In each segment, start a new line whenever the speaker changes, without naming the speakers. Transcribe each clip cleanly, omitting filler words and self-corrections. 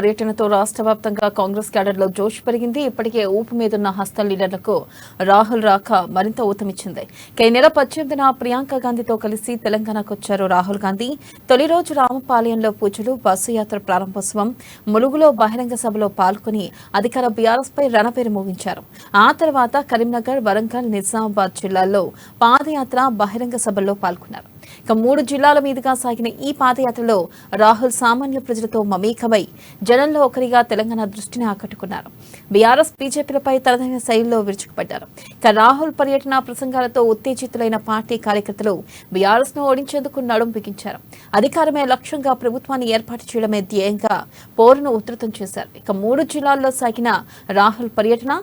పర్యటనతో రాష్ట్ర వ్యాప్తంగా కాంగ్రెస్ క్యాడర్లో జోష్ పెరిగింది. ఇప్పటికే ఊపు మీదున్న హస్తం లీడర్లకు రాహుల్ రాక మరింత ఊతమిచ్చింది. ఈ నెల 18న ప్రియాంక గాంధీతో కలిసి తెలంగాణకు వచ్చారు రాహుల్ గాంధీ. తొలి రోజు రామపాలయంలో పూజలు, బస్సు యాత్ర ప్రారంభోత్సవం, ములుగులో బహిరంగ సభలో పాల్గొని అధికార బీఆర్ఎస్ పై రణపేరు మోగించారు. ఆ తర్వాత కరీంనగర్, వరంగల్, నిజామాబాద్ జిల్లాల్లో పాదయాత్ర, బహిరంగ సభల్లో పాల్గొన్నారు. ఇక 3 జిల్లాల మీదుగా సాగిన ఈ పాదయాత్రలో రాహుల్ సామాన్య ప్రజలతో మమేకమై జనంలో ఒకరిగా తెలంగాణ దృష్టిని ఆకట్టుకున్నారు. బీఆర్ఎస్ బీజేపీలపై తనదైన శైలిలో విరుచుకుపడ్డారు. ఇక రాహుల్ పర్యటన ప్రసంగాలతో ఉత్తేజితులైన పార్టీ కార్యకర్తలు బీఆర్ఎస్ ను ఓడించేందుకు నడుం బిగించారు. అధికారమే లక్ష్యంగా ప్రభుత్వాన్ని ఏర్పాటు చేయడమే ధ్యేయంగా పోరును ఉధృతం చేశారు. ఇక 3 జిల్లాల్లో సాగిన రాహుల్ పర్యటన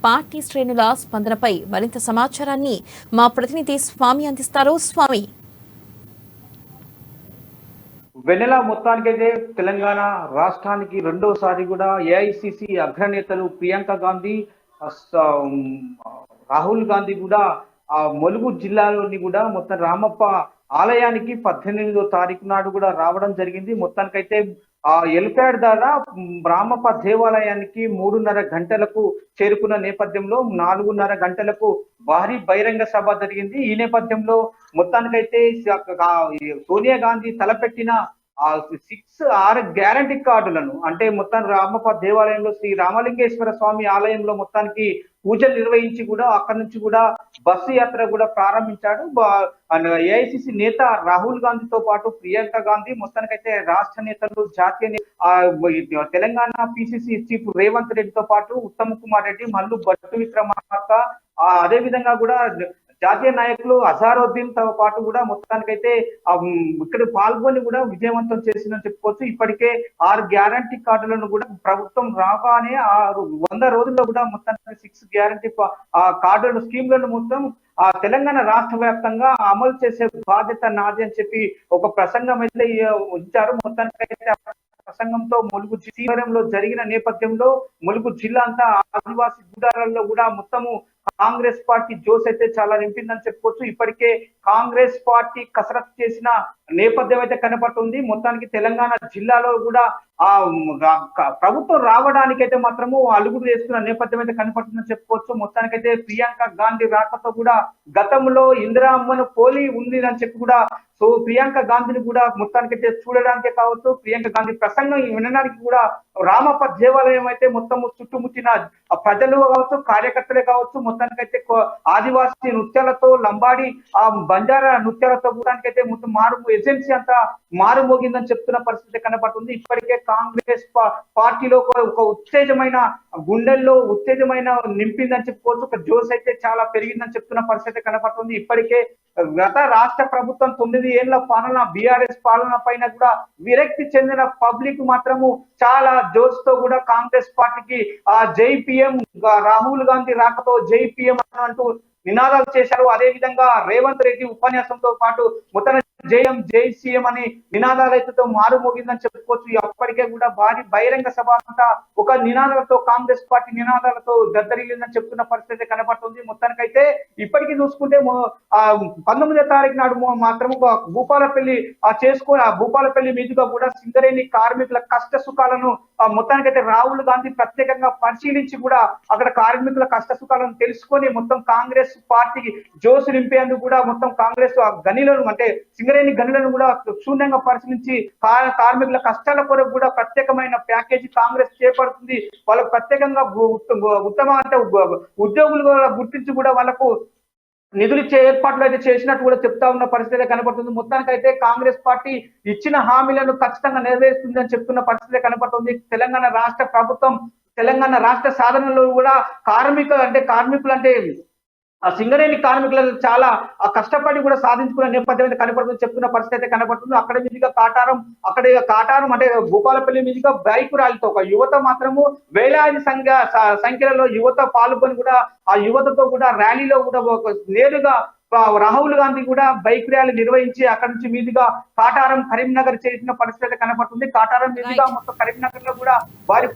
పార్టీ శ్రేణుల స్పందనపై మరింత సమాచారాన్ని మా ప్రతినిధి స్వామి అందిస్తారు. స్వామి,
వెన్నెల మొత్తానికైతే తెలంగాణ రాష్ట్రానికి రెండోసారి కూడా ఏఐసిసి అగ్రనేతలు ప్రియాంక గాంధీ, రాహుల్ గాంధీ కూడా ములుగు జిల్లాలోని కూడా మొత్తం రామప్ప ఆలయానికి 18వ తారీఖు నాడు కూడా రావడం జరిగింది. మొత్తానికైతే ఎలిప్యాడ్ ద్వారా రామప్ప దేవాలయానికి 3:30 గంటలకు చేరుకున్న నేపథ్యంలో 4:30 గంటలకు భారీ బహిరంగ సభ జరిగింది. ఈ నేపథ్యంలో మొత్తానికైతే సోనియా గాంధీ తలపెట్టిన 6 గ్యారంటీ కార్డులను అంటే మొత్తం రామప్ప దేవాలయంలో శ్రీ రామలింగేశ్వర స్వామి ఆలయంలో మొత్తానికి పూజలు నిర్వహించి కూడా అక్కడి నుంచి కూడా బస్సు యాత్ర కూడా ప్రారంభించాడు. ఏఐసిసి నేత రాహుల్ గాంధీతో పాటు ప్రియాంక గాంధీ, మొత్తానికైతే రాష్ట్ర నేతలు, జాతీయ తెలంగాణ పిసిసి చీఫ్ రేవంత్ రెడ్డితో పాటు ఉత్తమ్ కుమార్ రెడ్డి, మల్లు భట్టు విక్రమార్క, అదే విధంగా కూడా జాతీయ నాయకులు అజారుద్దీన్ తో పాటు కూడా మొత్తానికైతే ఇక్కడ పాల్గొని కూడా విజయవంతం చేసిందని చెప్పుకోవచ్చు. ఇప్పటికే 6 గ్యారంటీ కార్డులను కూడా ప్రభుత్వం రాగానే 100 రోజుల్లో కూడా మొత్తానికి 6 గ్యారంటీ కార్డులను, స్కీమ్లను మొత్తం తెలంగాణ రాష్ట్ర వ్యాప్తంగా అమలు చేసే బాధ్యత నాది అని చెప్పి ఒక ప్రసంగం అయితే ఉంచారు. మొత్తానికైతే ప్రసంగంతో ములుగు జిల్లాలో జరిగిన నేపథ్యంలో ములుగు జిల్లా అంతా ఆదివాసీ గుడారాల్లో కూడా మొత్తము కాంగ్రెస్ పార్టీ జోస్ అయితే చాలా నింపిందని చెప్పుకోవచ్చు. ఇప్పటికే కాంగ్రెస్ పార్టీ కసరత్తు చేసిన నేపథ్యం అయితే కనపడుతుంది. మొత్తానికి తెలంగాణ జిల్లాలో కూడా ప్రభుత్వం రావడానికైతే మాత్రము అలుగుడు వేస్తున్న నేపథ్యం అయితే కనపడుతుందని చెప్పుకోవచ్చు. మొత్తానికైతే ప్రియాంక గాంధీ రాకతో కూడా గతంలో ఇందిరా అమ్మను పోలి ఉంది అని చెప్పి కూడా ప్రియాంక గాంధీని కూడా మొత్తానికైతే చూడడానికే కావచ్చు, ప్రియాంక గాంధీ ప్రసంగం వినడానికి కూడా రామప్ప దేవాలయం అయితే మొత్తం చుట్టుముట్టిన ప్రజలు కావచ్చు, కార్యకర్తలే కావచ్చు, మొత్తానికైతే ఆదివాసీ నృత్యాలతో, లంబాడి బంజారా నృత్యాలతో మొత్తానికైతే మొత్తం ఎజెన్సీ అంతా మారుమోగిందని చెప్తున్న పరిస్థితి కనపడుతుంది. ఇప్పటికే కాంగ్రెస్ పార్టీలో ఒక ఉత్తేజమైన గుండెల్లో ఉత్తేజమైన నింపిందని చెప్పుకోవచ్చు. ఒక జోస్ అయితే చాలా పెరిగిందని చెప్తున్న పరిస్థితి కనపడుతుంది. ఇప్పటికే గత రాష్ట్ర ప్రభుత్వం 9 ఏళ్ల పాలన, బీఆర్ఎస్ పాలన పైన కూడా విరక్తి చెందిన పబ్లిక్ మాత్రము చాలా జోష్ తో కూడా కాంగ్రెస్ పార్టీకి జై పిఎం, రాహుల్ గాంధీ రాకతో జై పిఎం అంటూ నినాదాలు చేశారు. అదే విధంగా రేవంత్ రెడ్డి ఉపన్యాసంతో పాటు మొత్తం జయం జై సీఎం అని నినాదాలతో మారుమోగిందని చెప్పుకోవచ్చు. అప్పటికే కూడా భారీ బహిరంగ సభ అంతా ఒక నినాదాలతో, కాంగ్రెస్ పార్టీ నినాదాలతో దద్దరిల్లిందని చెప్తున్న పరిస్థితి కనపడుతుంది. మొత్తానికైతే ఇప్పటికీ చూసుకుంటే 19వ తారీఖు నాడు మాత్రము భూపాలపల్లి భూపాలపల్లి మీదుగా కూడా సింగరేణి కార్మికుల కష్ట సుఖాలను మొత్తానికైతే రాహుల్ గాంధీ ప్రత్యేకంగా పరిశీలించి కూడా అక్కడ కార్మికుల కష్ట సుఖాలను తెలుసుకొని మొత్తం కాంగ్రెస్ పార్టీకి జోసు నింపేందుకు కూడా మొత్తం కాంగ్రెస్ గనులను అంటే సింగరేణి గనులను కూడా క్షుణ్ణంగా పరిశీలించి కార్మికుల కష్టాల కొరకు కూడా ప్రత్యేకమైన ప్యాకేజీ కాంగ్రెస్ చేపడుతుంది. వాళ్ళకు ప్రత్యేకంగా ఉత్తమ అంటే ఉద్యోగులు గుర్తించి కూడా వాళ్ళకు నిధులు ఇచ్చే ఏర్పాట్లు అయితే చేసినట్టు కూడా చెప్తా ఉన్న పరిస్థితి కనపడుతుంది. మొత్తానికైతే కాంగ్రెస్ పార్టీ ఇచ్చిన హామీలను ఖచ్చితంగా నెరవేరుస్తుందని చెప్తున్న పరిస్థితి కనపడుతుంది. తెలంగాణ రాష్ట్ర ప్రభుత్వం తెలంగాణ రాష్ట్ర సాధనలో కూడా కార్మికులు అంటే సింగరేణి కార్మికులు చాలా కష్టపడి కూడా సాధించుకున్న నేపథ్యం అయితే కనపడుతుంది చెప్తున్న పరిస్థితి అయితే కనపడుతుంది. అక్కడ మీదుగా కాటారం అంటే భూపాలపల్లి మీదుగా బైక్ ర్యాలీతో ఒక యువత మాత్రము వేలాది సంఖ్యలో యువత పాల్గొని కూడా ఆ యువతతో కూడా ర్యాలీలో కూడా నేరుగా రాహుల్ గాంధీ కూడా బైక్ ర్యాలీ నిర్వహించి అక్కడి నుంచి మీదుగా కాటారం, కరీంనగర్ చేసిన పరిస్థితి కనపడుతుంది. కాటారం మీదుగా మొత్తం కరీంనగర్ లో కూడా వారి